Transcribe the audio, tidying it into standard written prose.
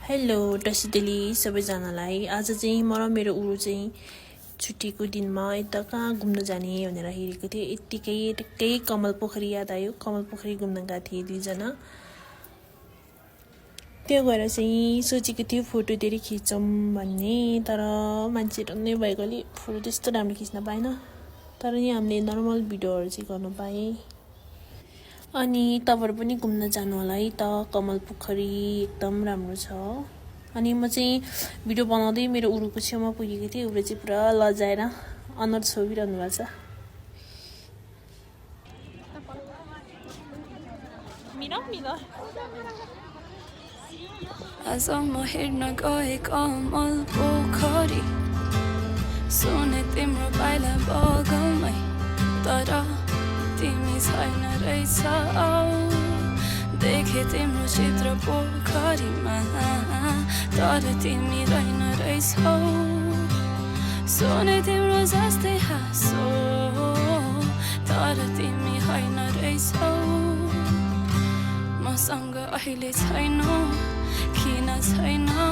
Hello टसिडेली सबैजनालाई आज चाहिँ म र मेरो उरु चाहिँ छुट्टीको दिनमा यता कहाँ घुम्न जाने भनेर हेरेको थिएँ। यत्तिकै कमल पोखरी याद आयो। कमल पोखरी घुम्न गएको थिएँ दुईजना। त्यो गएर चाहिँ सोचेको थियो फोटो धेरै खिचौँ भन्ने, तर मान्छेहरू नै भएकोले फोटो त्यस्तो राम्रो खिच्न पाएन। तर नि हामीले नर्मल भिडियोहरू चाहिँ गर्नु पाएँ। अनि तपाईहरु पनि घुम्न जानु होला है त। कमल पोखरी एकदम राम्रो छ। अनि म चाहिँ भिडियो बनाउँदै मेरो उरुको छेउमा पुगेको थिएँ। उरु चाहिँ पुरा लजाएर अनुहार छोपिरहनु भएको छ। मिला आज म हेर्न गए कमल पोखरी, सुने तिम्रो पाइला बगलमै, तर तिमी छैन रहेछ। देखे तिम्रो चित्र पोखरीमा, तर तिमी रहेन रहेछौ। सुने तिम्रो जस्तै हाँसो, तर तिमी होइन रहेछौ। मसँग अहिले छैनौ, किन छैनौ?